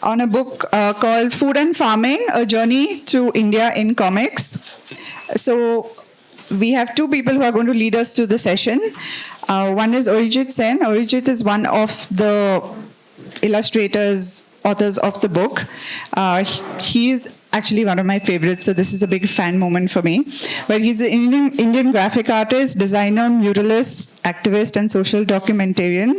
on a book called Food and Farming, A Journey to India in Comics. So we have two people who are going to lead us through the session. One is Orijit Sen. Orijit is one of the illustrators, authors of the book. He's actually one of my favorites, so this is a big fan moment for me. But he's an Indian graphic artist, designer, muralist, activist, and social documentarian.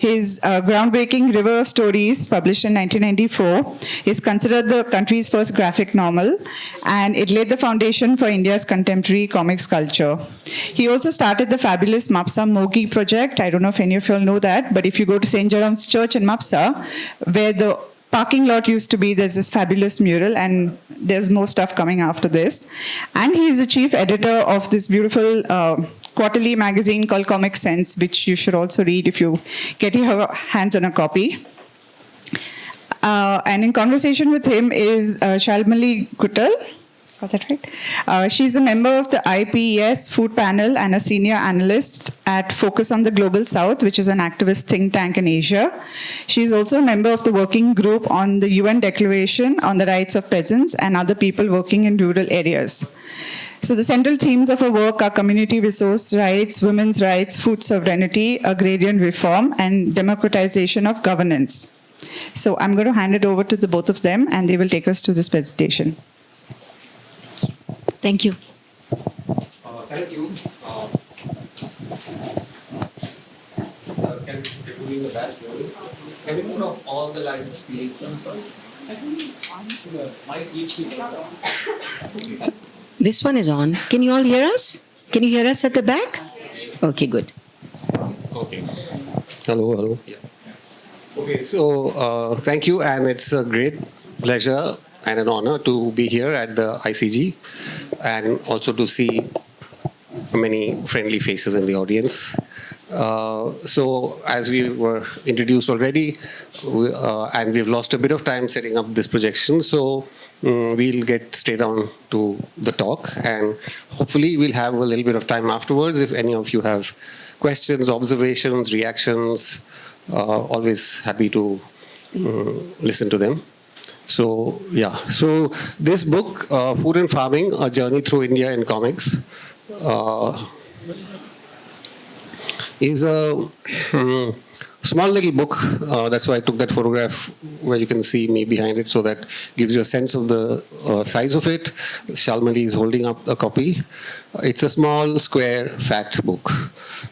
His groundbreaking River of Stories, published in 1994, is considered the country's first graphic novel, and it laid the foundation for India's contemporary comics culture. He also started the fabulous Mapsa Mogi project. I don't know if any of you all know that, but if you go to St. Jerome's Church in Mapsa, where the parking lot used to be, there's this fabulous mural, and there's more stuff coming after this. And he's the chief editor of this beautiful quarterly magazine called Comic Sense, which you should also read if you get your hands on a copy. And in conversation with him is Shalmali Guttal. Got that right? She's a member of the IPES Food Panel and a senior analyst at Focus on the Global South, which is an activist think tank in Asia. She's also a member of the working group on the UN Declaration on the Rights of Peasants and other people working in rural areas. So the central themes of her work are community resource rights, women's rights, food sovereignty, agrarian reform, and democratization of governance. So I'm going to hand it over to the both of them, and they will take us through this presentation. Thank you. Thank you. Can you read the back? Can you put up all the lines, please? This one is on. Can you all hear us? Can you hear us at the back? Okay, good. Okay. Hello. Yeah. Okay, so thank you, and it's a great pleasure and an honor to be here at the ICG, and also to see many friendly faces in the audience. So as we were introduced already, and we've lost a bit of time setting up this projection, so we'll get straight on to the talk, and hopefully we'll have a little bit of time afterwards if any of you have questions, observations, reactions. Always happy to listen to them. So, yeah. So, this book, Food and Farming, A Journey Through India in Comics, is a small little book. That's why I took that photograph where you can see me behind it, so that gives you a sense of the size of it. Shalmali is holding up a copy. It's a small, square, fat book.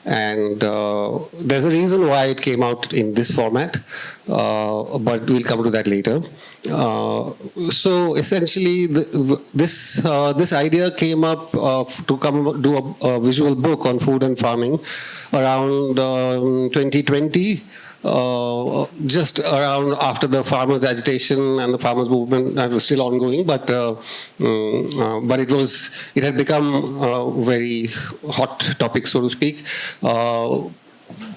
And there's a reason why it came out in this format, but we'll come to that later. So essentially, this idea came up to come do a visual book on food and farming around 2020. Just around after the farmers' agitation and the farmers' movement was still ongoing, but it had become a very hot topic, so to speak.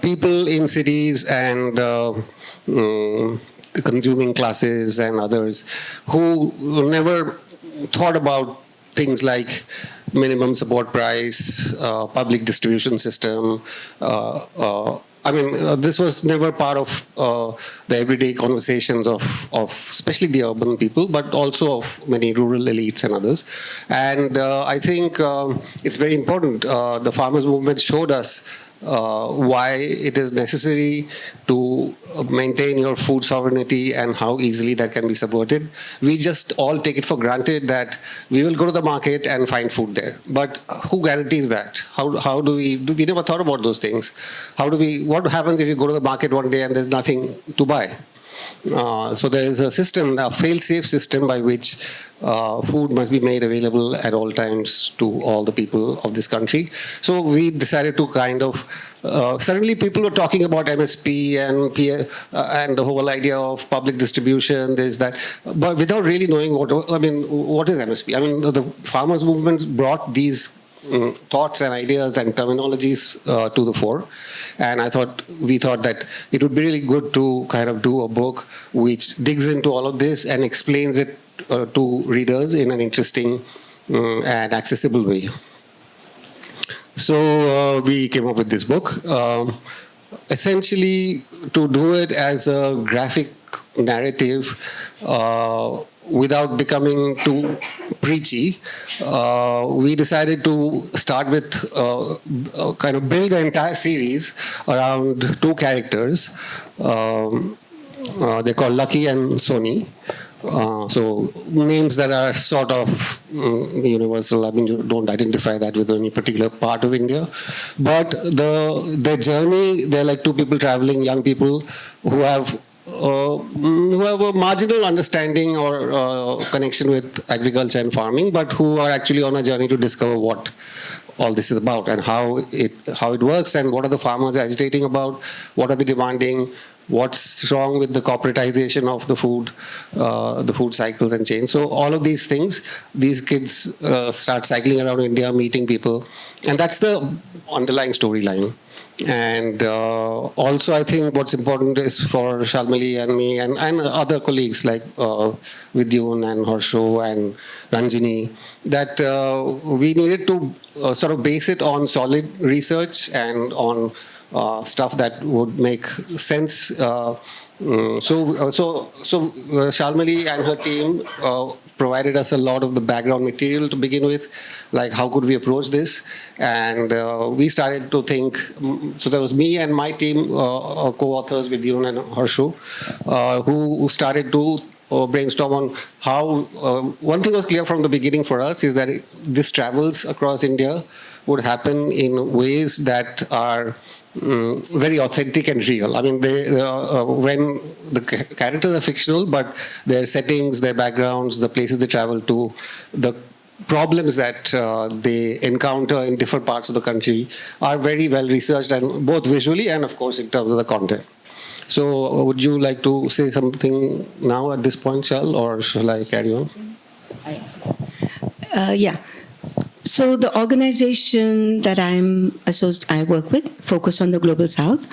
People in cities and the consuming classes and others who never thought about things like minimum support price, public distribution system. This was never part of the everyday conversations of especially the urban people, but also of many rural elites and others. And I think it's very important. The farmers' movement showed us why it is necessary to maintain your food sovereignty and how easily that can be subverted. We just all take it for granted that we will go to the market and find food there. But who guarantees that? How do we never thought about those things. What happens if you go to the market one day and there's nothing to buy? So there is a system, a fail-safe system by which food must be made available at all times to all the people of this country. So we decided to kind of, suddenly people were talking about MSP and the whole idea of public distribution, this, that, but without really knowing what is MSP? The farmers' movement brought these thoughts and ideas and terminologies to the fore, and we thought that it would be really good to kind of do a book which digs into all of this and explains it to readers in an interesting and accessible way. So we came up with this book, essentially to do it as a graphic narrative without becoming too preachy, we decided to start with kind of build the entire series around two characters. They're called Lucky and Sony. So names that are sort of universal. I mean, you don't identify that with any particular part of India, but the journey, they're like two people traveling, young people who have a marginal understanding or connection with agriculture and farming, but who are actually on a journey to discover what all this is about and how it works, and what are the farmers agitating about, what are they demanding, what's wrong with the corporatization of the food cycles and chains. So all of these things, these kids start cycling around India, meeting people, and that's the underlying storyline. And also, I think what's important is for Shalmali and me and other colleagues like Vidyun and Harsho and Ranjini, that we needed to sort of base it on solid research and on stuff that would make sense. Shalmali and her team provided us a lot of the background material to begin with, like how could we approach this, and we started to think. So there was me and my team, co-authors Vidyun and Harsho, who started to brainstorm on how. One thing was clear from the beginning for us is that this travels across India would happen in ways that are very authentic and real. I mean, when the characters are fictional, but their settings, their backgrounds, the places they travel to, the problems that they encounter in different parts of the country are very well researched, and both visually and, of course, in terms of the content. So, would you like to say something now at this point, Shal, or shall I carry on? Yeah. So the organization that I work with, focus on the Global South.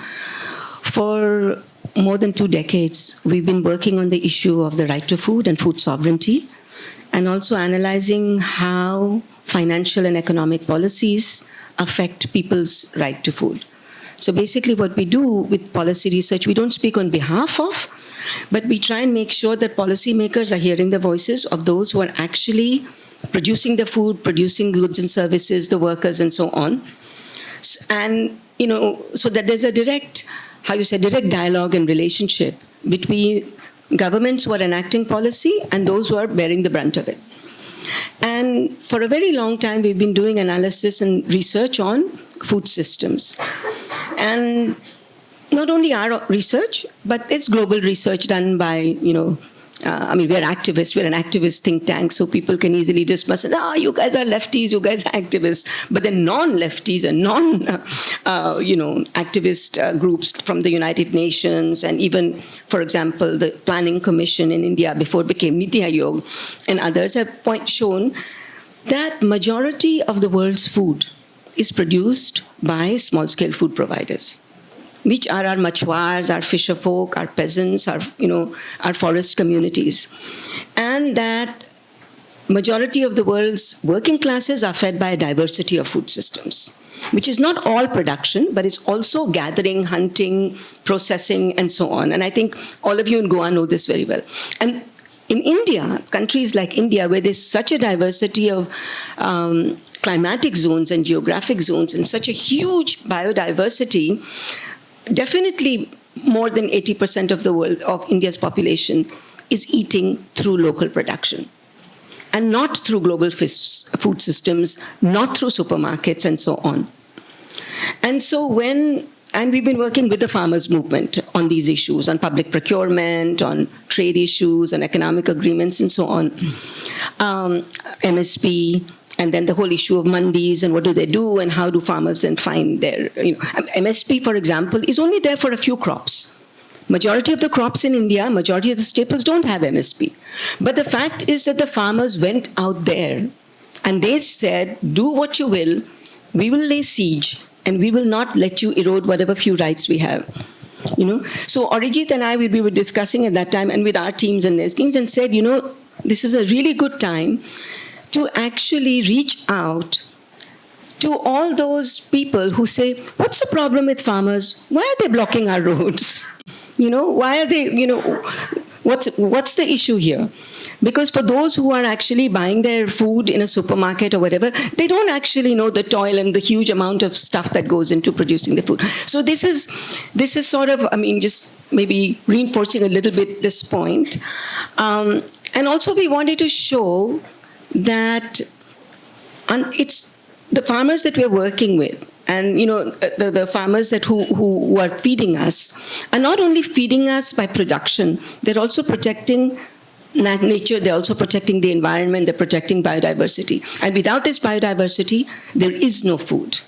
For more than 2 decades, we've been working on the issue of the right to food and food sovereignty, and also analyzing how financial and economic policies affect people's right to food. So basically what we do with policy research, we don't speak on behalf of, but we try and make sure that policymakers are hearing the voices of those who are actually producing the food, producing goods and services, the workers, and so on. And, so that there's a direct dialogue and relationship between governments who are enacting policy and those who are bearing the brunt of it. And for a very long time, we've been doing analysis and research on food systems. And not only our research, but it's global research done by, we're activists. We're an activist think tank, so people can easily dismiss it. You guys are lefties, you guys are activists. But then non-lefties and activist groups from the United Nations, and even, for example, the Planning Commission in India before it became Niti Aayog, and others have shown that majority of the world's food is produced by small-scale food providers, which are our machwars, our fisher folk, our peasants, our forest communities. And that majority of the world's working classes are fed by a diversity of food systems, which is not all production, but it's also gathering, hunting, processing, and so on. And I think all of you in Goa know this very well. And in India, countries like India, where there's such a diversity of climatic zones and geographic zones and such a huge biodiversity, definitely more than 80% of the world, of India's population, is eating through local production and not through global food systems, not through supermarkets and so on. And we've been working with the farmers' movement on these issues, on public procurement, on trade issues and economic agreements and so on. MSP, and then the whole issue of mandis and what do they do and how do farmers then find their, MSP, for example, is only there for a few crops. Majority of the crops in India, majority of the staples don't have MSP. But the fact is that the farmers went out there and they said, do what you will, we will lay siege and we will not let you erode whatever few rights we have. So Orijit and I, we were discussing at that time and with our teams and their teams and said, this is a really good time to actually reach out to all those people who say, what's the problem with farmers? Why are they blocking our roads? Why are they, What's the issue here? Because for those who are actually buying their food in a supermarket or whatever, they don't actually know the toil and the huge amount of stuff that goes into producing the food. So this is sort of, I mean, just maybe reinforcing a little bit this point. And also we wanted to show that it's the farmers that we're working with, and the farmers who are feeding us are not only feeding us by production, they're also protecting nature, they're also protecting the environment, they're protecting biodiversity. And without this biodiversity, there is no food.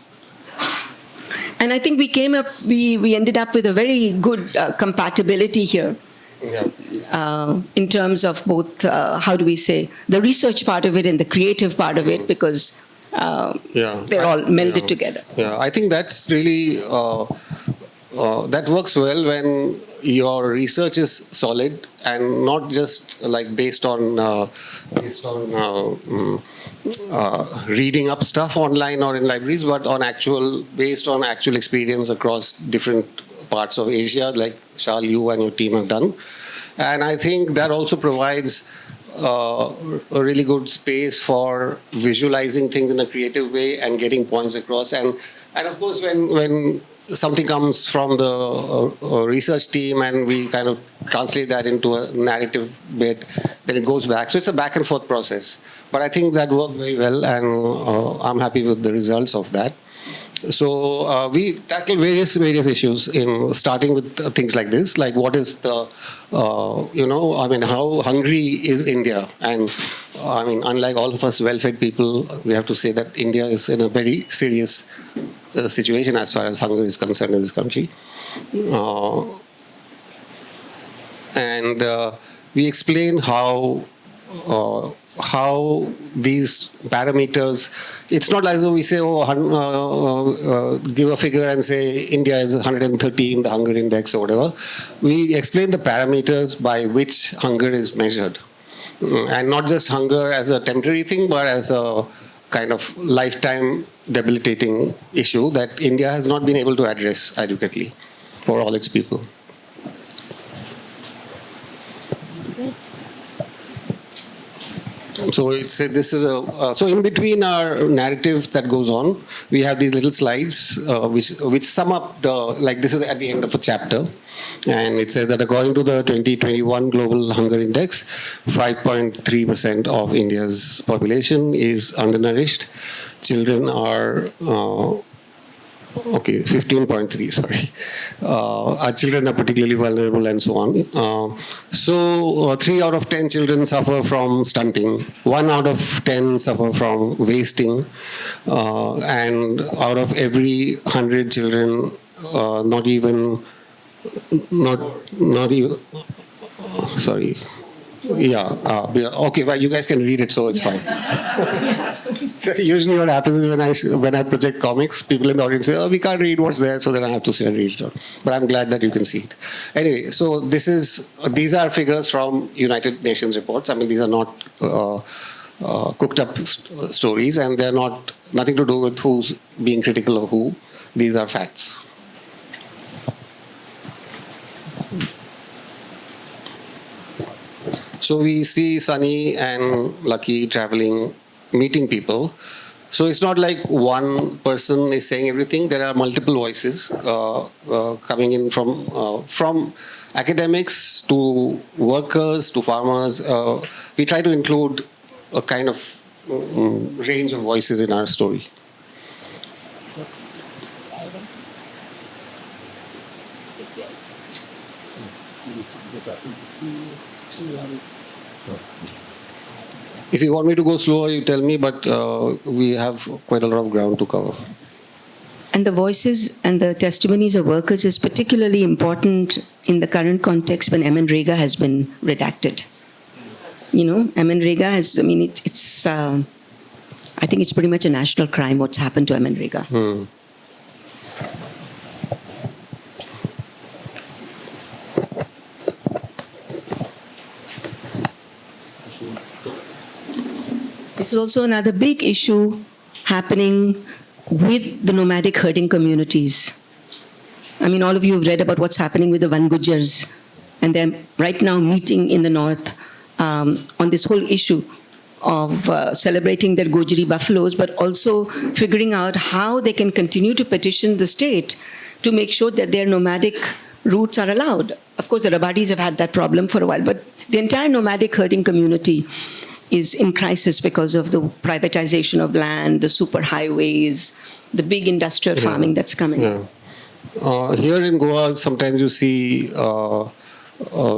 And I think we ended up with a very good compatibility here. Yeah. In terms of both, how do we say, the research part of it and the creative part of it, because they're all melded together. Yeah, I think that's really, that works well when your research is solid and not just like based on reading up stuff online or in libraries, but based on actual experience across different parts of Asia, like Shal, you and your team have done. And I think that also provides a really good space for visualizing things in a creative way and getting points across. And of course, when something comes from the research team and we kind of translate that into a narrative bit, then it goes back. So it's a back and forth process. But I think that worked very well, and I'm happy with the results of that. So we tackle various issues, in starting with things like this, like what is the, how hungry is India? And I mean, unlike all of us well-fed people, we have to say that India is in a very serious situation as far as hunger is concerned in this country. And we explain how these parameters, it's not as though we say, give a figure and say India is 130 in the hunger index or whatever. We explain the parameters by which hunger is measured. And not just hunger as a temporary thing, but as a kind of lifetime debilitating issue that India has not been able to address adequately for all its people. So so in between our narrative that goes on, we have these little slides which sum up this is at the end of a chapter, and it says that according to the 2021 Global Hunger Index, 5.3% of India's population is undernourished. Children are 15.3, sorry. Our children are particularly vulnerable and so on. So 3 out of 10 children suffer from stunting. 1 out of 10 suffer from wasting. And out of every 100 children, sorry. Okay, well, you guys can read it, so it's fine. So usually what happens is when I project comics, people in the audience say, we can't read what's there, so then I have to sit and read it out. But I'm glad that you can see it. Anyway, so these are figures from United Nations reports. I mean, these are not cooked up stories, and they're nothing to do with who's being critical of who. These are facts. So we see Sunny and Lucky traveling, meeting people. So it's not like one person is saying everything. There are multiple voices coming in from academics to workers to farmers. We try to include a kind of range of voices in our story. If you want me to go slower, you tell me, but we have quite a lot of ground to cover. And the voices and the testimonies of workers is particularly important in the current context when MNREGA has been redacted. MNREGA has, it's I think it's pretty much a national crime what's happened to MNREGA. This is also another big issue happening with the nomadic herding communities. All of you have read about what's happening with the Van Gujars And they're right now meeting in the north on this whole issue of celebrating their Gojri buffaloes, but also figuring out how they can continue to petition the state to make sure that their nomadic routes are allowed. Of course, the Rabadis have had that problem for a while, but the entire nomadic herding community is in crisis because of the privatization of land, the superhighways, the big industrial farming that's coming. Yeah. Here in Goa, sometimes you see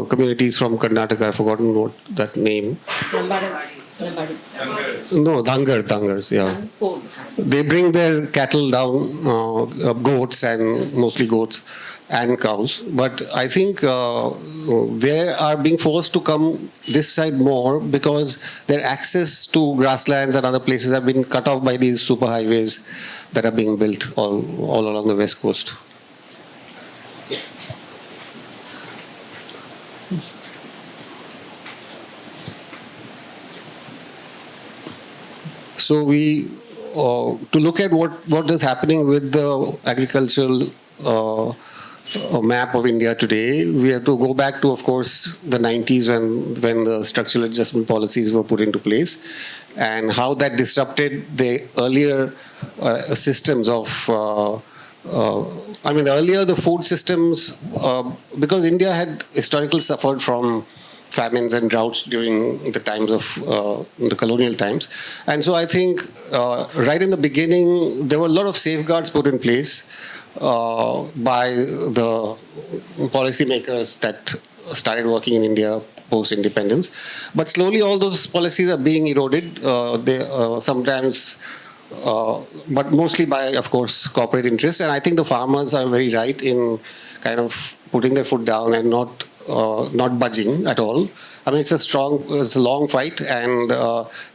communities from Karnataka. I've forgotten what that name. No, Dhangars, yeah. They bring their cattle down, goats and mostly goats and cows. But I think they are being forced to come this side more because their access to grasslands and other places have been cut off by these superhighways that are being built all along the west coast. So we, to look at what is happening with the agricultural map of India today, we have to go back to, of course, the 90s when the structural adjustment policies were put into place, and how that disrupted the earlier systems of, earlier the food systems, because India had historically suffered from famines and droughts during the times of the colonial times. And so I think right in the beginning, there were a lot of safeguards put in place by the policymakers that started working in India post-independence. But slowly all those policies are being eroded. They sometimes, but mostly by, of course, corporate interests. And I think the farmers are very right in kind of putting their foot down and not budging at all. I mean, it's a long fight, and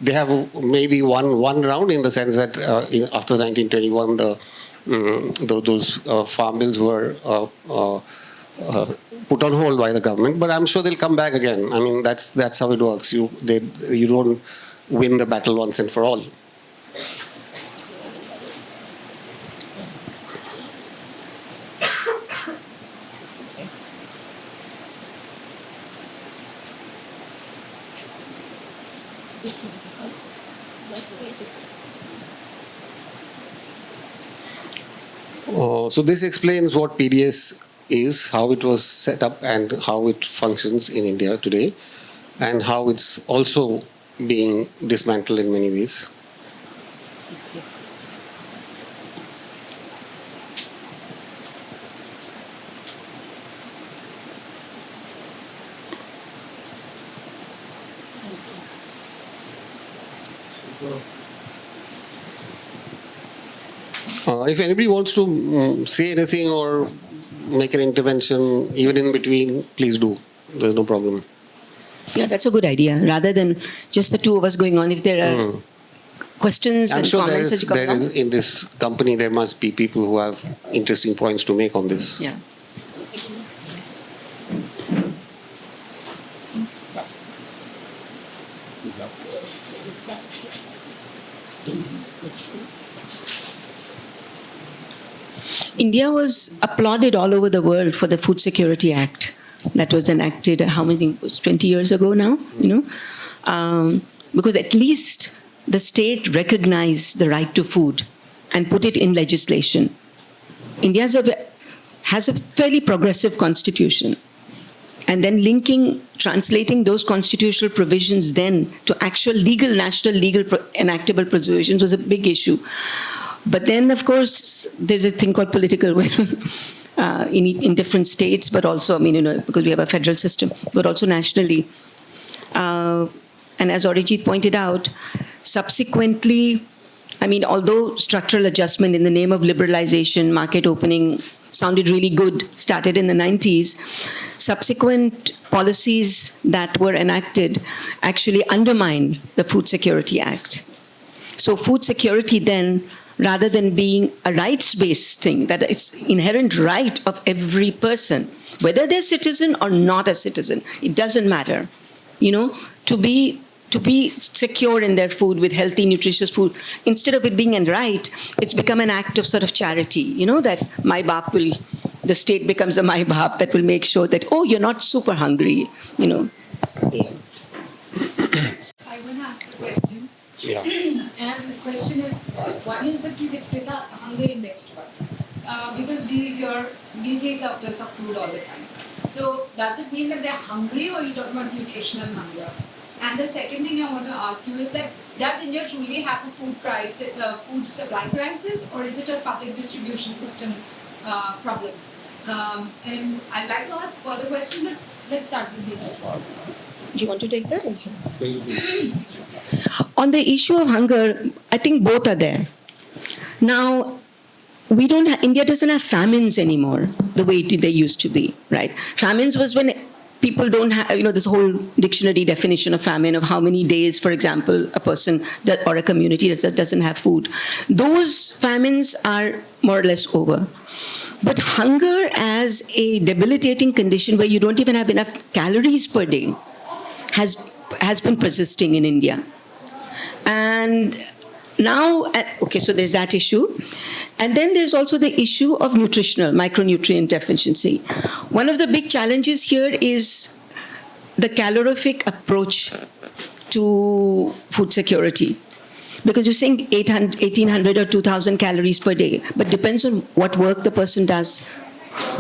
they have maybe won round in the sense that after 1921, those farm bills were put on hold by the government. But I'm sure they'll come back again. I mean, that's how it works. You don't win the battle once and for all. So this explains what PDS is, how it was set up and how it functions in India today, and how it's also being dismantled in many ways. If anybody wants to say anything or make an intervention, even in between, please do. There's no problem. Yeah, that's a good idea. Rather than just the two of us going on, if there are questions I'm and sure comments that you come along. in this company, there must be people who have interesting points to make on this. Yeah. India was applauded all over the world for the Food Security Act that was enacted, how many, 20 years ago now, because at least the state recognized the right to food and put it in legislation. India has a fairly progressive constitution. And then translating those constitutional provisions then to actual national legal enactable provisions was a big issue. But then, of course, there's a thing called political will in different states, but also, because we have a federal system, but also nationally. And as Orijit pointed out, subsequently, although structural adjustment in the name of liberalization, market opening, sounded really good, started in the 90s, subsequent policies that were enacted actually undermined the Food Security Act. So food security then, rather than being a rights-based thing, that it's inherent right of every person, whether they're citizen or not a citizen, it doesn't matter, to be secure in their food with healthy, nutritious food. Instead of it being a right, it's become an act of sort of charity, that my baap will the state becomes the my baap that will make sure that, oh, you're not super hungry, you know. I want to ask a question. Yeah. And the question is, one is that please explain the hunger index to us. Because we say surplus of food all the time. So does it mean that they're hungry, or are you talking about nutritional hunger? And the second thing I want to ask you is that does India truly have a food supply crisis, or is it a public distribution system problem? And I'd like to ask further questions, but let's start with this. Do you want to take that? On the issue of hunger, I think both are there. Now, India doesn't have famines anymore the way they used to be, right? Famines was when people don't have, this whole dictionary definition of famine, of how many days, for example, a person or a community doesn't have food. Those famines are more or less over. But hunger as a debilitating condition where you don't even have enough calories per day has been persisting in India. And now, okay, so there's that issue. And then there's also the issue of micronutrient deficiency. One of the big challenges here is the calorific approach to food security. Because you're saying 1,800 or 2,000 calories per day, but depends on what work the person does.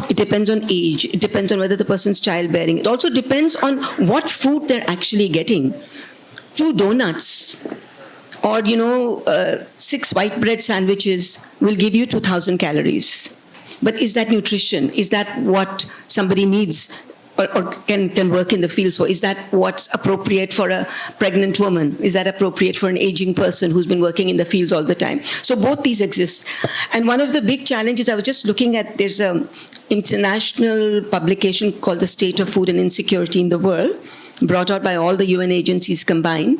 It depends on age. It depends on whether the person's childbearing. It also depends on what food they're actually getting. 2 donuts or, 6 white bread sandwiches will give you 2,000 calories. But is that nutrition? Is that what somebody needs or can work in the fields for? Is that what's appropriate for a pregnant woman? Is that appropriate for an aging person who's been working in the fields all the time? So both these exist. And one of the big challenges, I was just looking at, there's an international publication called The State of Food and Insecurity in the World, brought out by all the UN agencies combined.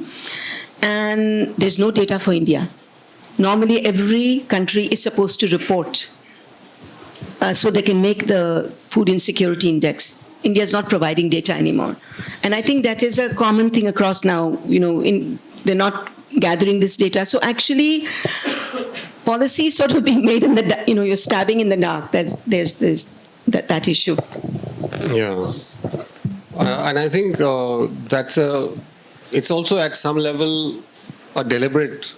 And there's no data for India. Normally, every country is supposed to report so they can make the food insecurity index. India is not providing data anymore. And I think that is a common thing across now. They're not gathering this data. So actually, policy is sort of being made in the, you're stabbing in the dark. There's that issue. Yeah. And I think it's also at some level a deliberate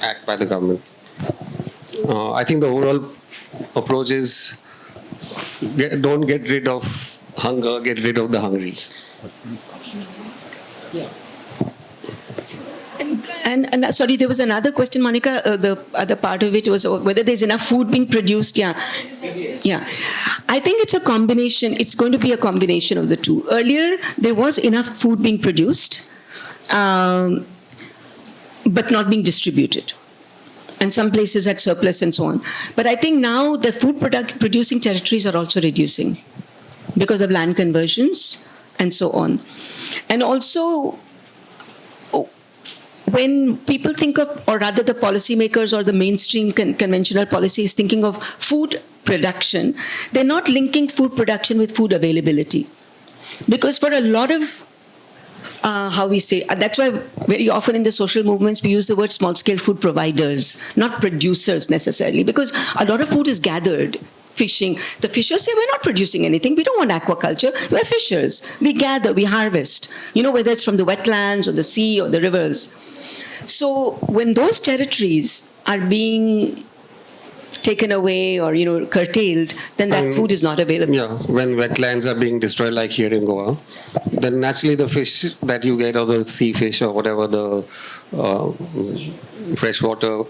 act by the government. I think the overall approach is don't get rid of hunger, get rid of the hungry. Yeah. And sorry, there was another question, Monica. The other part of it was whether there's enough food being produced. Yeah. I think it's a combination. It's going to be a combination of the two. Earlier, there was enough food being produced, but not being distributed. And some places had surplus and so on. But I think now the food producing territories are also reducing because of land conversions and so on. And also, when people think of, or rather the policymakers or the mainstream conventional policy is thinking of food production, they're not linking food production with food availability. Because for a lot of that's why very often in the social movements we use the word small-scale food providers, not producers necessarily, because a lot of food is gathered. Fishing. The fishers say, we're not producing anything. We don't want aquaculture. We're fishers. We gather, we harvest. Whether it's from the wetlands or the sea or the rivers. So when those territories are being taken away or, curtailed, then that food is not available. Yeah, when wetlands are being destroyed like here in Goa, then naturally the fish that you get, or the sea fish or whatever, the freshwater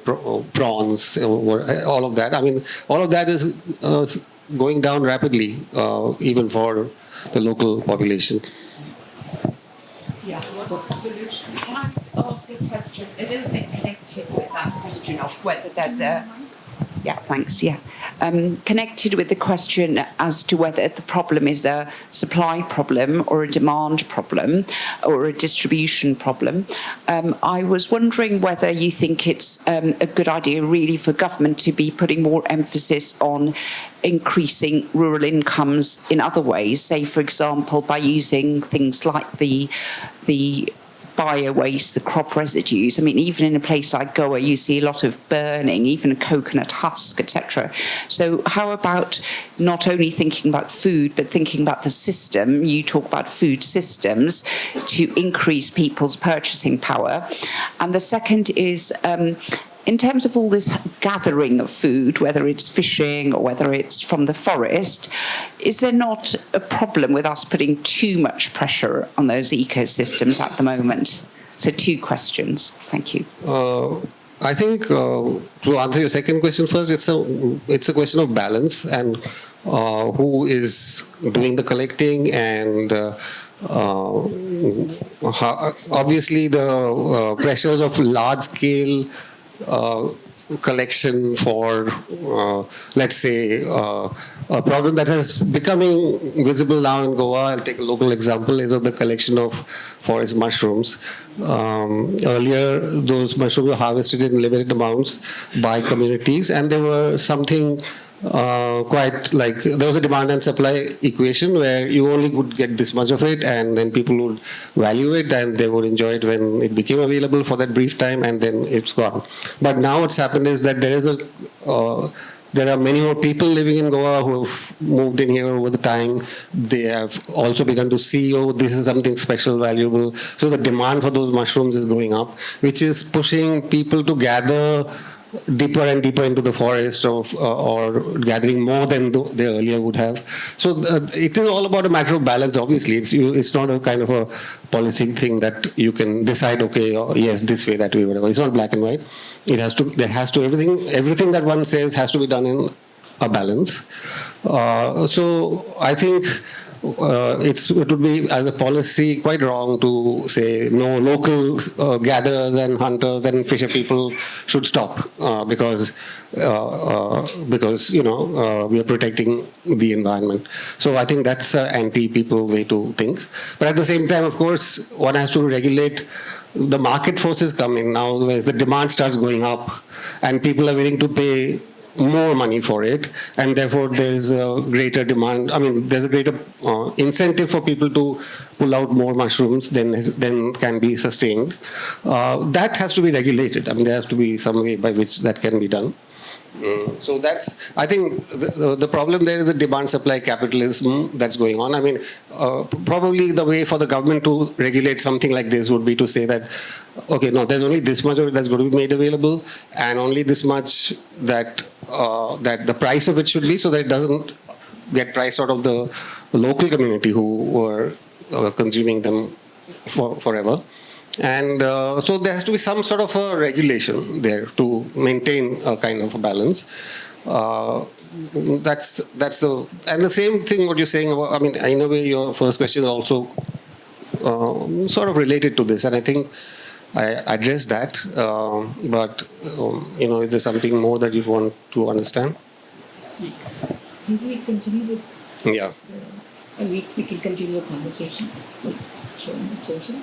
prawns, all of that. I mean, all of that is going down rapidly, even for the local population. Yeah, solution. Can I ask a question a little bit connected with that question of whether there's a... Yeah, thanks, yeah. Connected with the question as to whether the problem is a supply problem or a demand problem or a distribution problem, I was wondering whether you think it's a good idea really for government to be putting more emphasis on increasing rural incomes in other ways, say, for example, by using things like the bio-waste, the crop residues. I mean, even in a place like Goa, you see a lot of burning, even a coconut husk, etc. So how about not only thinking about food, but thinking about the system? You talk about food systems to increase people's purchasing power. And the second is, in terms of all this gathering of food, whether it's fishing or whether it's from the forest, is there not a problem with us putting too much pressure on those ecosystems at the moment? So 2 questions. Thank you. I think to answer your second question first, it's a question of balance and who is doing the collecting and obviously the pressures of large scale collection for, let's say, a problem that is becoming visible now in Goa. I'll take a local example, is of the collection of forest mushrooms. Earlier, those mushrooms were harvested in limited amounts by communities, and they were something quite like, there was a demand and supply equation where you only could get this much of it, and then people would value it and they would enjoy it when it became available for that brief time, and then it's gone. But now what's happened is that there are many more people living in Goa who have moved in here over the time. They have also begun to see, oh, this is something special, valuable. So the demand for those mushrooms is going up, which is pushing people to gather deeper and deeper into the forest, or gathering more than they earlier would have. So it is all about a matter of balance. Obviously, it's not a kind of a policy thing that you can decide, okay, or yes, this way, that way, whatever. It's not black and white. Everything that one says has to be done in a balance. So I think it would be, as a policy, quite wrong to say no, local gatherers and hunters and fisher people should stop because we are protecting the environment. So I think that's an anti-people way to think. But at the same time, of course, one has to regulate. The market forces come in now, where the demand starts going up and people are willing to pay more money for it, and therefore there is a greater demand. I mean, there's a greater incentive for people to pull out more mushrooms than can be sustained. That has to be regulated. I mean, there has to be some way by which that can be done. So that's, I think, the problem there is a demand-supply capitalism that's going on. I mean, probably the way for the government to regulate something like this would be to say that, okay, no, there's only this much of it that's going to be made available, and only this much that the price of it should be, so that it doesn't get priced out of the local community who were consuming them forever. And so there has to be some sort of a regulation there to maintain a kind of a balance. That's and the same thing what you're saying about, I mean, in a way your first question is also sort of related to this, and I think I addressed that, but is there something more that you want to understand? Maybe we continue with, yeah, and we can continue the conversation with Shalmali.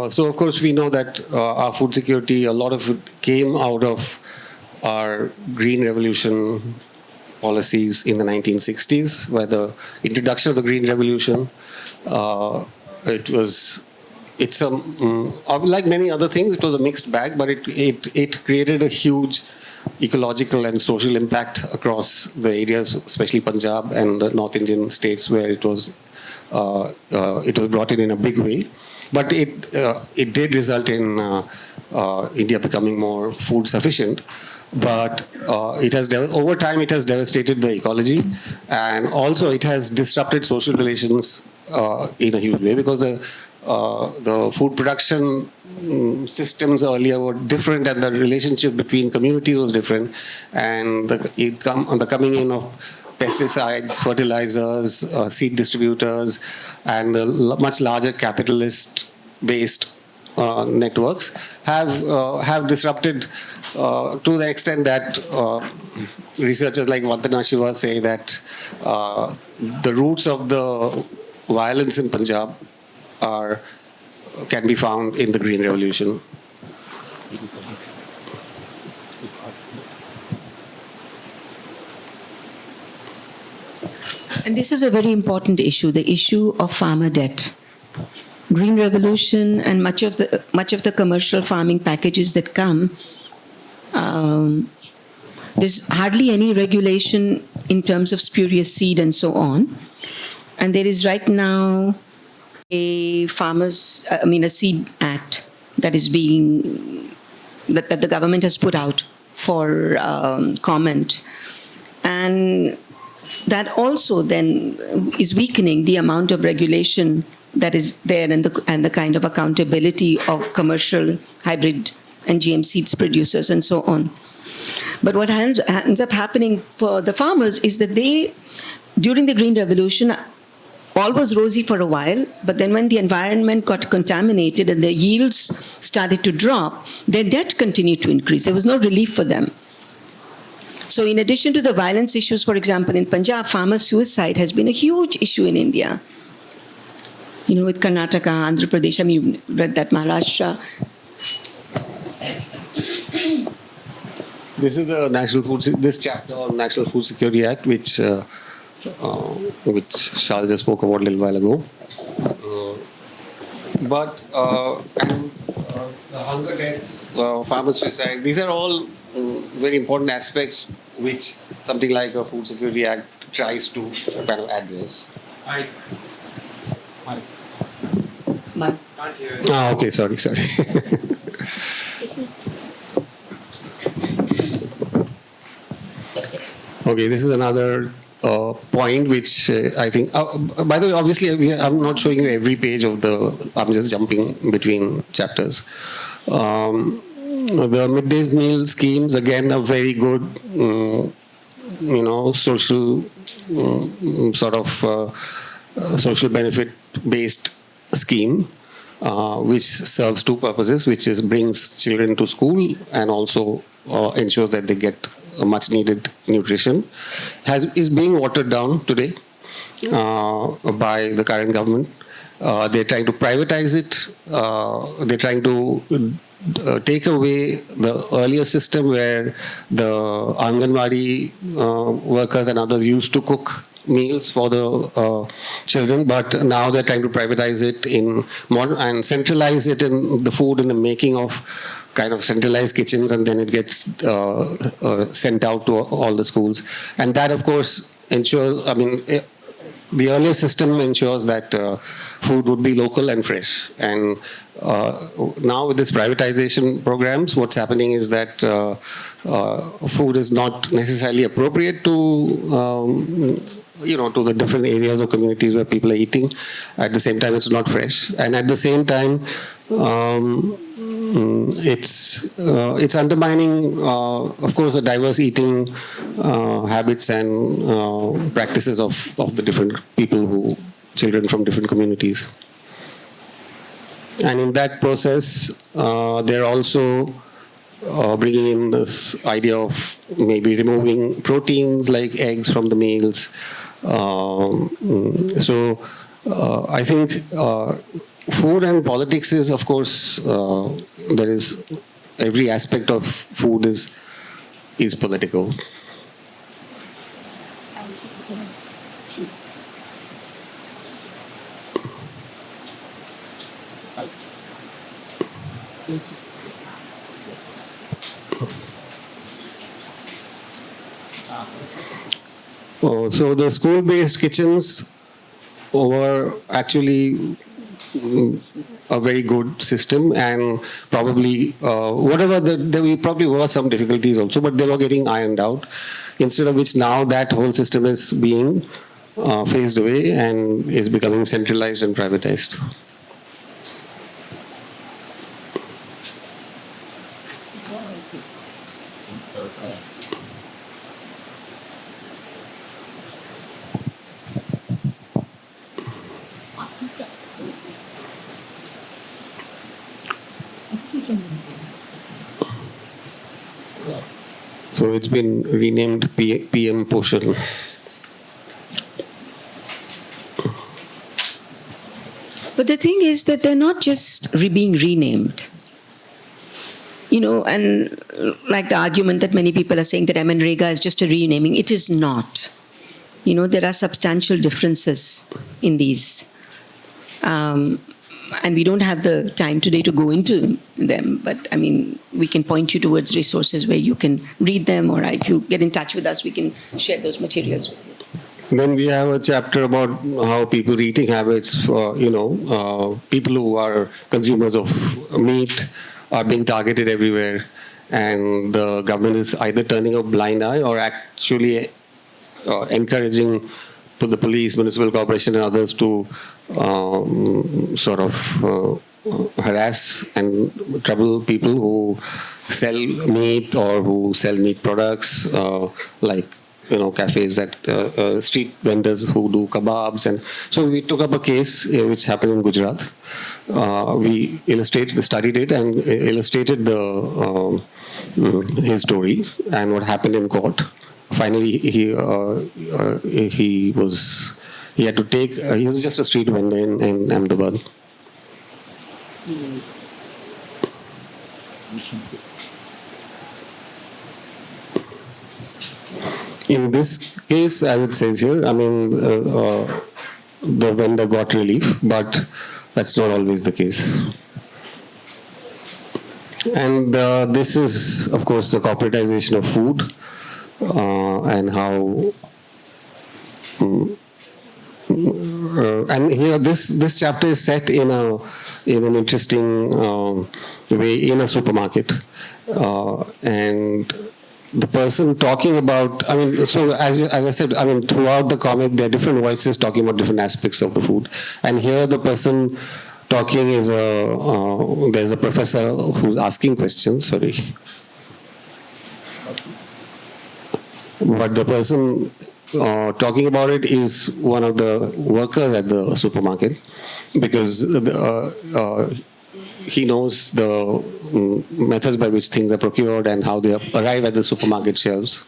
So, of course, we know that our food security, a lot of it came out of our Green Revolution policies in the 1960s, where the introduction of the Green Revolution, it's like many other things, it was a mixed bag, but it created a huge ecological and social impact across the areas, especially Punjab and the North Indian states, where it was brought in a big way. But it did result in India becoming more food sufficient. But over time it has devastated the ecology, and also it has disrupted social relations in a huge way, because the food production systems earlier were different, and the relationship between communities was different, and the coming in of pesticides, fertilizers, seed distributors, and much larger capitalist-based networks have disrupted to the extent that researchers like Vandana Shiva say that the roots of the violence in Punjab can be found in the Green Revolution. And this is a very important issue, the issue of farmer debt. Green Revolution and much of the commercial farming packages that come, there's hardly any regulation in terms of spurious seed and so on. And there is right now a seed act that is that the government has put out for comment. And that also then is weakening the amount of regulation that is there and the kind of accountability of commercial hybrid and GM seeds producers and so on. But what ends up happening for the farmers is that during the Green Revolution, all was rosy for a while, but then when the environment got contaminated and their yields started to drop, their debt continued to increase. There was no relief for them. So in addition to the violence issues, for example, in Punjab, farmer suicide has been a huge issue in India. You know, with Karnataka, Andhra Pradesh, I mean, you read that, Maharashtra. This is the this chapter on National Food Security Act, which Shal just spoke about a little while ago. The hunger deaths, farmer suicide, these are all very important aspects which something like a Food Security Act tries to kind of address. Mike. Okay, sorry. Okay, this is another point which I think. By the way, obviously, I'm not showing you every page of I'm just jumping between chapters. The midday meal schemes, again, a very good, social sort of social benefit-based scheme, which serves two purposes, which is brings children to school and also ensures that they get much needed nutrition, is being watered down today by the current government. They're trying to privatize it. They're trying to take away the earlier system where the Anganwadi workers and others used to cook meals for the children, but now they're trying to privatize it and centralize it in the food and the making of kind of centralized kitchens, and then it gets sent out to all the schools. And that, of course, ensures, the earlier system ensures that food would be local and fresh. And now with this privatization programs, what's happening is that food is not necessarily appropriate to to the different areas or communities where people are eating. At the same time, it's not fresh. And at the same time, it's undermining, of course, the diverse eating habits and practices of the different people children from different communities. And in that process, they're also bringing in this idea of maybe removing proteins like eggs from the meals. I think food and politics is, of course, there is every aspect of food is political. So the school-based kitchens were actually a very good system, and probably there probably were some difficulties also, but they were getting ironed out. Instead of which now that whole system is being phased away and is becoming centralized and privatized. So it's been renamed PM Poshan. But the thing is that they're not just being renamed. And like the argument that many people are saying that MNREGA is just a renaming, it is not. there are substantial differences in these. And we don't have the time today to go into them, but I mean, we can point you towards resources where you can read them, or if you get in touch with us, we can share those materials with you. Then we have a chapter about how people's eating habits, people who are consumers of meat are being targeted everywhere, and the government is either turning a blind eye or actually encouraging the police, municipal corporation, and others to harass and trouble people who sell meat or who sell meat products, like cafes that street vendors who do kebabs. And so we took up a case which happened in Gujarat. We studied it and illustrated his story and what happened in court. Finally, he had to take. He was just a street vendor in Ahmedabad. In this case, as it says here, I mean, the vendor got relief, but that's not always the case. And this is, of course, the corporatization of food. And how, and here this chapter is set in an interesting way in a supermarket, and the person talking about, I mean, so as I said, I mean, throughout the comic there are different voices talking about different aspects of the food, and here the person talking is there's a professor who's asking questions. Sorry. But the person talking about it is one of the workers at the supermarket, because he knows the methods by which things are procured and how they arrive at the supermarket shelves.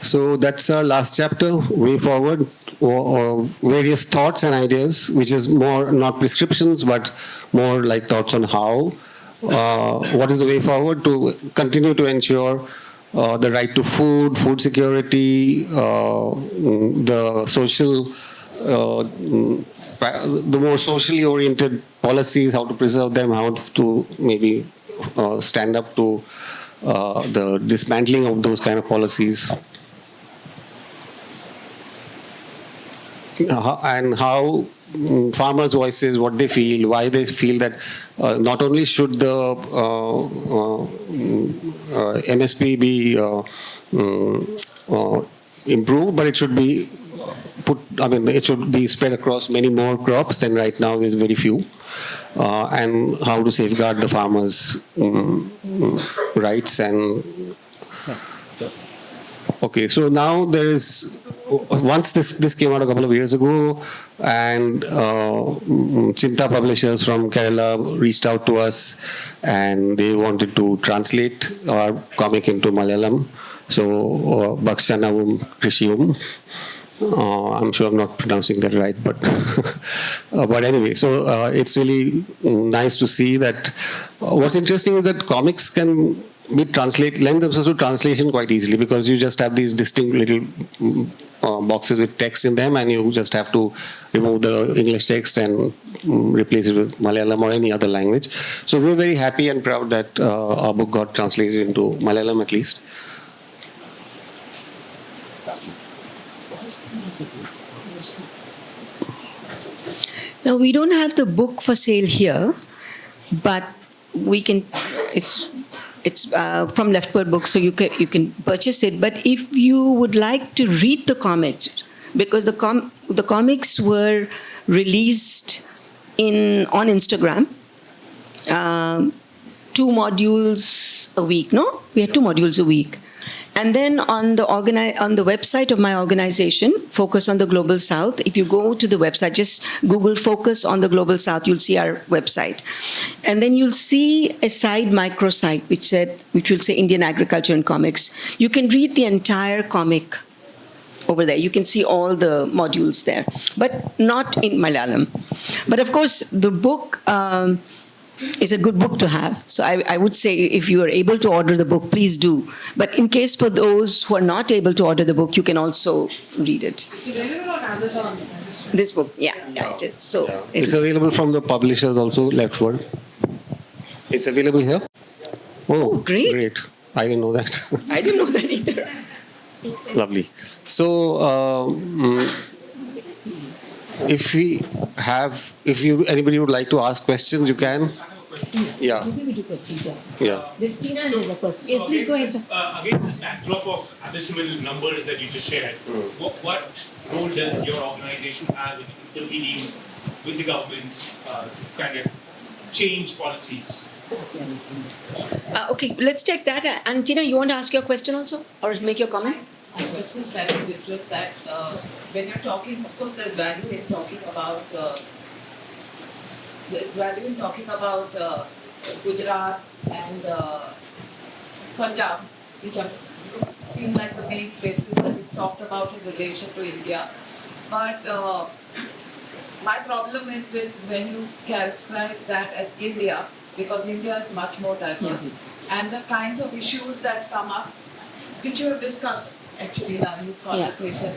So that's our last chapter, way forward, or various thoughts and ideas, which is more not prescriptions, but more like thoughts on how, what is the way forward to continue to ensure the right to food, food security, the social, the more socially oriented policies, how to preserve them, how to maybe stand up to the dismantling of those kind of policies. And how farmers' voices, what they feel, why they feel that not only should the MSP be improved, but it should be it should be spread across many more crops than right now is very few, and how to safeguard the farmers' rights. And okay, so now there is, once this came out a couple of years ago, and Chinta publishers from Kerala reached out to us, and they wanted to translate our comic into Malayalam. So Bakshanavum Krishiyum. I'm sure I'm not pronouncing that right, but but anyway, so it's really nice to see that. What's interesting is that comics can lend themselves to translation quite easily, because you just have these distinct little boxes with text in them, and you just have to remove the English text and replace it with Malayalam or any other language. So we're very happy and proud that our book got translated into Malayalam at least. Now, we don't have the book for sale here, but we can. It's from Leftbird Books, so you can purchase it. But if you would like to read the comics, because the comics were released on Instagram, 2 modules a week. No, we had 2 modules a week. And then on the website of my organization, Focus on the Global South, if you go to the website, just Google Focus on the Global South, you'll see our website. And then you'll see a microsite which will say Indian Agriculture and Comics. You can read the entire comic over there. You can see all the modules there, but not in Malayalam. But of course, the book is a good book to have. So I would say if you are able to order the book, please do. But in case for those who are not able to order the book, you can also read it. It's available on Amazon. This book, yeah, it is. So It's available from the publishers also, Leftward. It's available here. Oh, great. I didn't know that. I didn't know that either. Lovely. So, if anybody would like to ask questions, you can. Yeah. Maybe we do questions, yeah. Yeah. There's Tina and there's a question. Yes, please go ahead, sir. Against this backdrop of abysmal numbers that you just shared, what role does your organization have in intervening with the government to kind of change policies? Okay, let's take that. And Tina, you want to ask your question also? Or make your comment? My question is slightly different that when you're talking, of course, there's value in talking about Gujarat and Punjab, which seem like the main places that we talked about in relation to India. But my problem is with when you characterize that as India, because India is much more diverse, and the kinds of issues that come up, which you have discussed actually now in this conversation.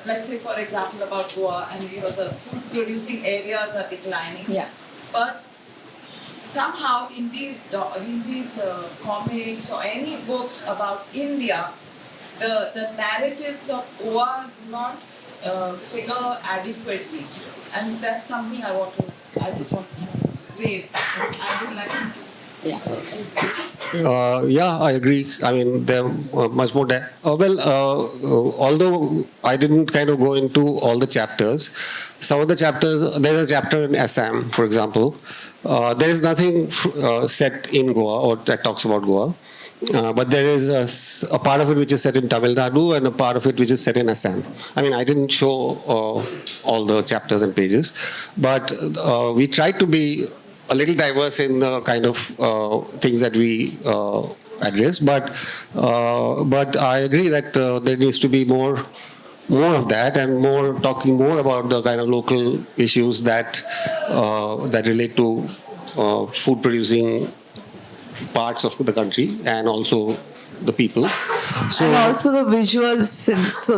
Let's say, for example, about Goa, and the food producing areas are declining. But somehow in these comics or any books about India, the narratives of Goa do not figure adequately, and that's something I just want to raise. I would like to. Yeah, I agree. I mean, they're much more. Although I didn't kind of go into all the chapters, some of the chapters, there's a chapter in Assam, for example. There is nothing set in Goa or that talks about Goa. But there is a part of it which is set in Tamil Nadu and a part of it which is set in Assam. I mean, I didn't show all the chapters and pages, but we tried to be a little diverse in the kind of things that we address. But I agree that there needs to be more of that and talking more about the kind of local issues that relate to food producing parts of the country and also the people. So, and also the visuals,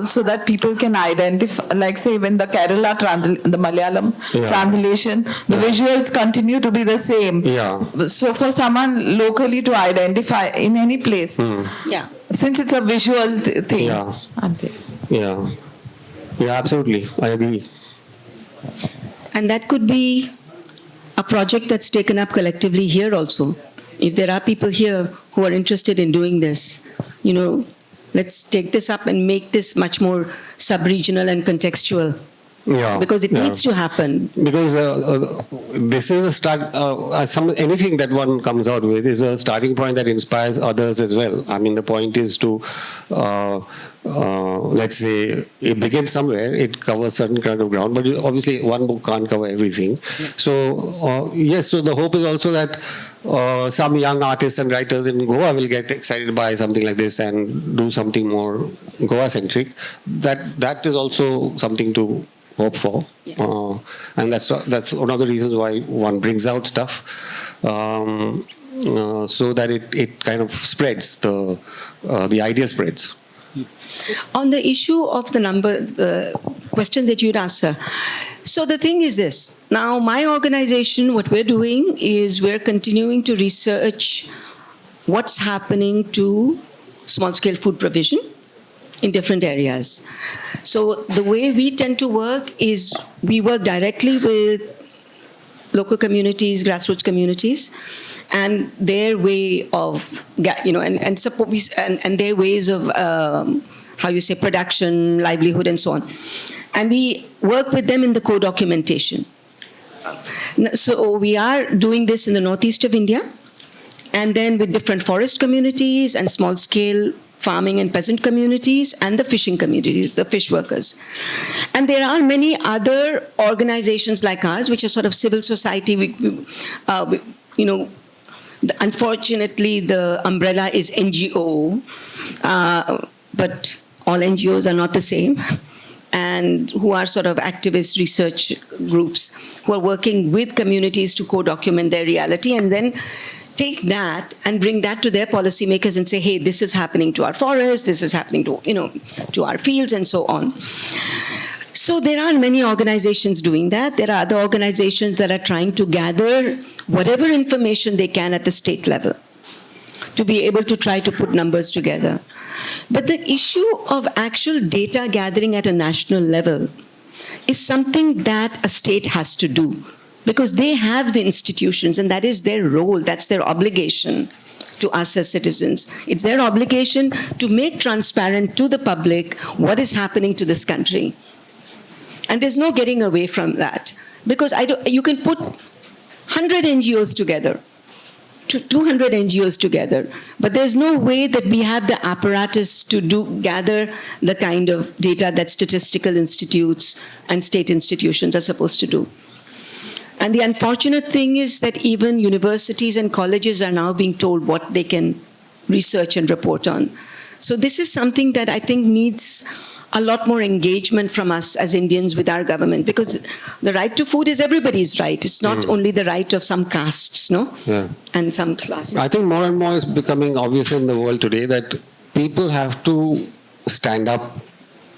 so that people can identify, like say when the Kerala the Malayalam translation, the visuals continue to be the same. So for someone locally to identify in any place, since it's a visual thing, I'm saying. Yeah, absolutely, I agree. And that could be a project that's taken up collectively here also. If there are people here who are interested in doing this, let's take this up and make this much more sub-regional and contextual. Because it needs to happen. Because this is a start. Anything that one comes out with is a starting point that inspires others as well. I mean, the point is to, let's say, it begins somewhere. It covers certain kind of ground, but obviously one book can't cover everything. So yes, so the hope is also that some young artists and writers in Goa will get excited by something like this and do something more Goa-centric. That is also something to hope for, and that's one of the reasons why one brings out stuff, so that it kind of spreads, the idea spreads. On the issue of the number, the question that you'd asked, sir. So the thing is this. Now, my organization, what we're doing is we're continuing to research what's happening to small-scale food provision in different areas. So the way we tend to work is we work directly with local communities, grassroots communities, and their way of, and support, and their ways of, production, livelihood, and so on. And we work with them in the co-documentation. So we are doing this in the northeast of India, and then with different forest communities and small-scale farming and peasant communities and the fishing communities, the fish workers. And there are many other organizations like ours, which are sort of civil society. Unfortunately, the umbrella is NGO, but all NGOs are not the same, and who are sort of activist research groups who are working with communities to co-document their reality and then take that and bring that to their policymakers and say, hey, this is happening to our forests, this is happening to, to our fields and so on. So there are many organizations doing that. There are other organizations that are trying to gather whatever information they can at the state level to be able to try to put numbers together. But the issue of actual data gathering at a national level is something that a state has to do because they have the institutions and that is their role, that's their obligation to us as citizens. It's their obligation to make transparent to the public what is happening to this country. And there's no getting away from that because you can put 100 NGOs together, 200 NGOs together, but there's no way that we have the apparatus to gather the kind of data that statistical institutes and state institutions are supposed to do. And the unfortunate thing is that even universities and colleges are now being told what they can research and report on. So this is something that I think needs a lot more engagement from us as Indians with our government, because the right to food is everybody's right. It's not only the right of some castes, no? Yeah. And some classes. I think more and more is becoming obvious in the world today that people have to stand up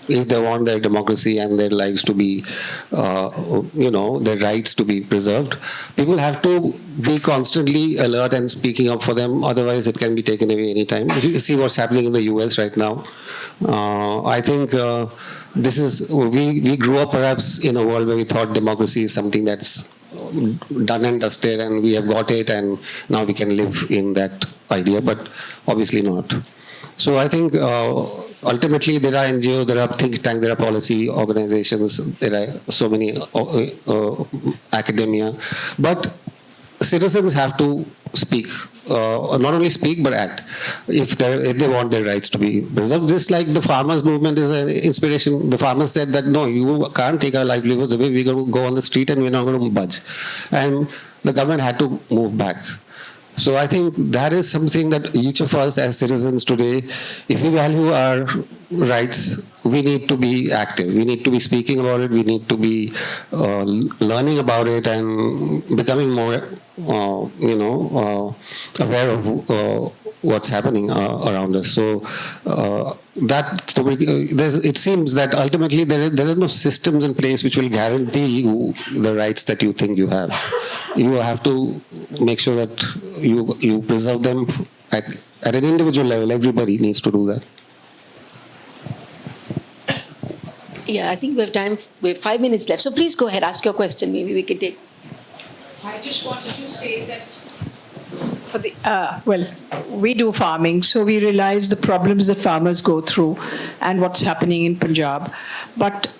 if they want their democracy and their lives to be, their rights to be preserved. People have to be constantly alert and speaking up for them, otherwise it can be taken away anytime. If you see what's happening in the US right now, I think this is, we grew up perhaps in a world where we thought democracy is something that's done and dusted and we have got it and now we can live in that idea, but obviously not. So I think ultimately there are NGOs, there are think tanks, there are policy organizations, there are so many academia, but citizens have to speak, not only speak but act if they want their rights to be preserved. Just like the farmers movement is an inspiration. The farmers said that no, you can't take our livelihoods away, we're going to go on the street and we're not going to budge. And the government had to move back. So I think that is something that each of us as citizens today, if we value our rights, we need to be active. We need to be speaking about it. We need to be learning about it and becoming more, aware of what's happening around us. So it seems that ultimately there are no systems in place which will guarantee you the rights that you think you have. You have to make sure that you preserve them at an individual level. Everybody needs to do that. Yeah, I think we have time. We have 5 minutes left. So please go ahead, ask your question. Maybe we can take. I just wanted to say that for the we do farming, so we realize the problems that farmers go through and what's happening in Punjab. But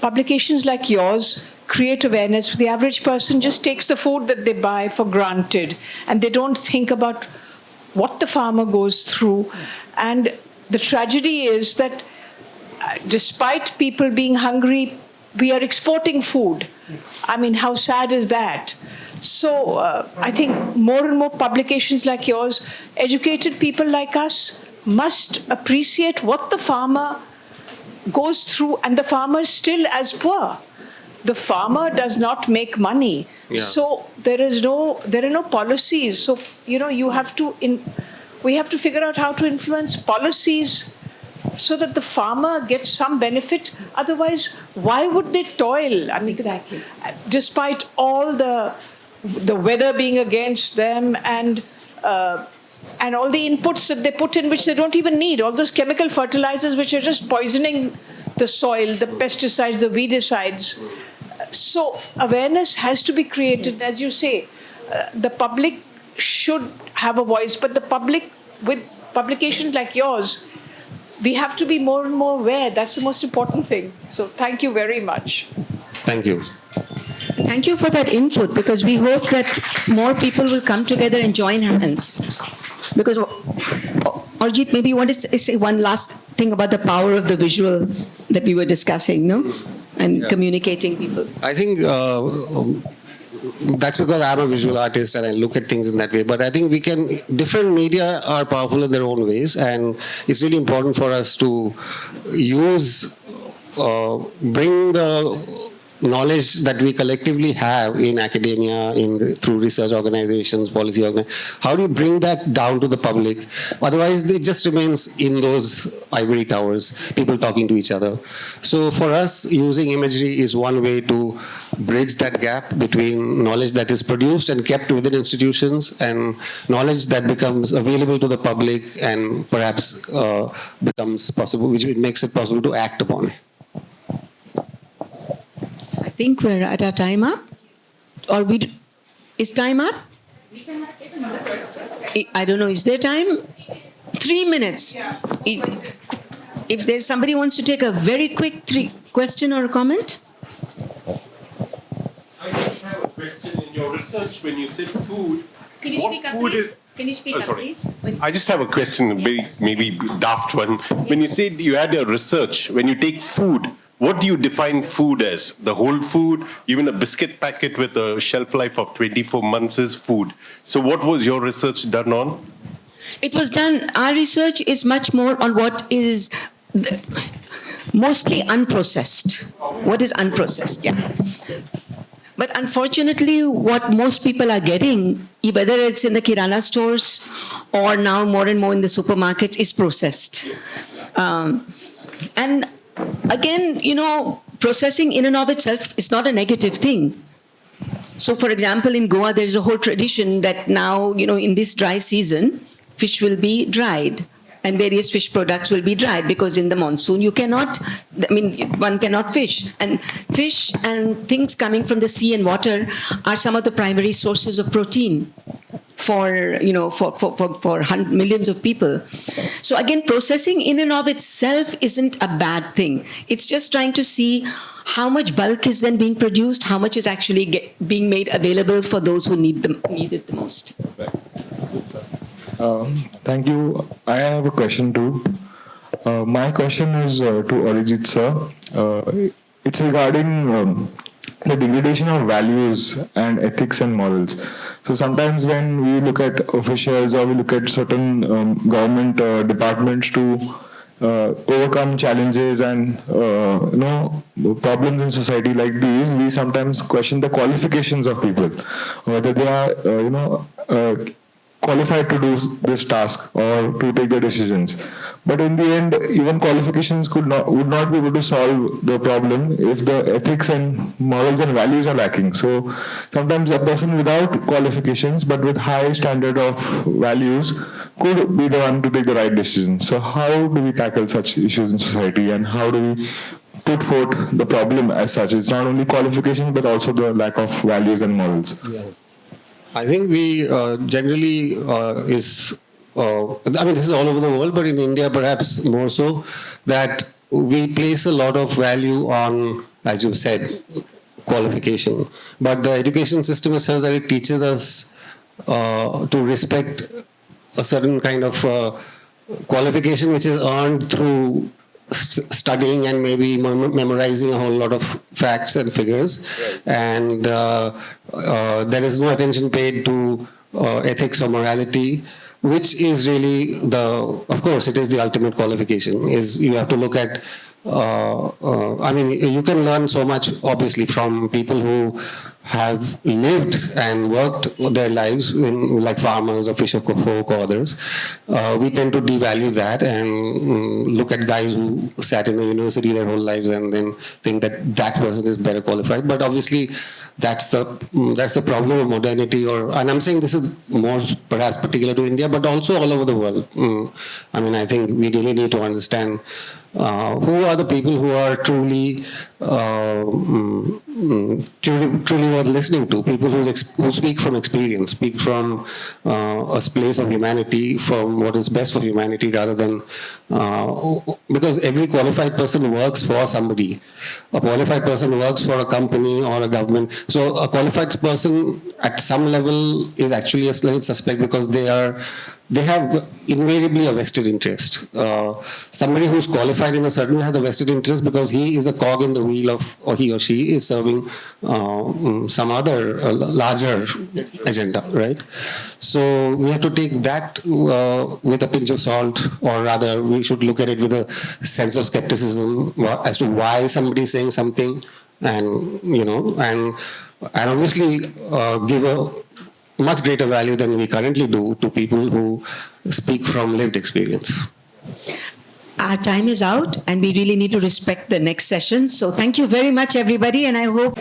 publications like yours create awareness. The average person just takes the food that they buy for granted, and they don't think about what the farmer goes through. And the tragedy is that despite people being hungry, we are exporting food. Yes. I mean, how sad is that? So I think more and more publications like yours, educated people like us, must appreciate what the farmer goes through, and the farmer is still as poor. The farmer does not make money. Yeah. So there are no policies. So, we have to figure out how to influence policies so that the farmer gets some benefit. Otherwise, why would they toil? I mean, exactly. Despite all the weather being against them and all the inputs that they put in which they don't even need, all those chemical fertilizers which are just poisoning the soil, the pesticides, the weedicides. So awareness has to be created, as you say. The public should have a voice, but the public, with publications like yours, we have to be more and more aware. That's the most important thing. So thank you very much. Thank you. Thank you for that input, because we hope that more people will come together and join hands. Because, Orijit, maybe you want to say one last thing about the power of the visual that we were discussing, no? And communicating people. I think that's because I'm a visual artist and I look at things in that way. But I think different media are powerful in their own ways, and it's really important for us to bring the knowledge that we collectively have in academia, through research organizations, policy organizations. How do you bring that down to the public? Otherwise, it just remains in those ivory towers, people talking to each other. So for us, using imagery is one way to bridge that gap between knowledge that is produced and kept within institutions and knowledge that becomes available to the public and perhaps becomes possible, which makes it possible to act upon. I think we're at our time up. Is time up? We can take another question. I don't know. Is there time? 3 minutes. If there's somebody who wants to take a very quick question or a comment. I just have a question. In your research, when you said food, Can you speak up, please? Can you speak up, please? I just have a question, a very maybe daft one. When you said you had a research, when you take food, what do you define food as? The whole food? Even a biscuit packet with a shelf life of 24 months is food. So what was your research done on? It was done, our research is much more on what is mostly unprocessed. What is unprocessed, yeah. But unfortunately, what most people are getting, whether it's in the Kirana stores or now more and more in the supermarkets, is processed. And again, processing in and of itself is not a negative thing. So, for example, in Goa, there's a whole tradition that now, in this dry season, fish will be dried and various fish products will be dried because in the monsoon one cannot fish. And fish and things coming from the sea and water are some of the primary sources of protein for millions of people. So again, processing in and of itself isn't a bad thing. It's just trying to see how much bulk is then being produced, how much is actually being made available for those who need it the most. Thank you. I have a question too. My question is to Orijit sir. It's regarding the degradation of values and ethics and morals. So sometimes when we look at officials or we look at certain government departments to overcome challenges and problems in society like these, we sometimes question the qualifications of people, whether they are qualified to do this task or to take the decisions. But in the end, even qualifications would not be able to solve the problem if the ethics and morals and values are lacking. So sometimes a person without qualifications but with high standard of values could be the one to take the right decisions. So how do we tackle such issues in society, and how do we put forth the problem as such? It's not only qualifications but also the lack of values and morals. Yeah. I think we generally this is all over the world, but in India perhaps more so, that we place a lot of value on, as you said, qualification. But the education system is such that it teaches us to respect a certain kind of qualification which is earned through studying and maybe memorizing a whole lot of facts and figures, and there is no attention paid to ethics or morality, which is really of course it is the ultimate qualification. Is you have to look at you can learn so much obviously from people who have lived and worked their lives like farmers or fisher folk or others. We tend to devalue that and look at guys who sat in the university their whole lives and then think that person is better qualified. But obviously that's the problem of modernity, and I'm saying this is more perhaps particular to India, but also all over the world. I think we really need to understand who are the people who are truly worth listening to, people who speak from experience, speak from a place of humanity, from what is best for humanity, rather than because every qualified person works for somebody. A qualified person works for a company or a government. So a qualified person at some level is actually a little suspect because they are they have invariably a vested interest. Somebody who's qualified in a certain way has a vested interest because he is a cog in the wheel of, or he or she is serving some other larger agenda, right? So we have to take that with a pinch of salt, or rather we should look at it with a sense of skepticism as to why somebody is saying something, and and obviously give a much greater value than we currently do to people who speak from lived experience. Our time is out, and we really need to respect the next session. So thank you very much, everybody, and I hope.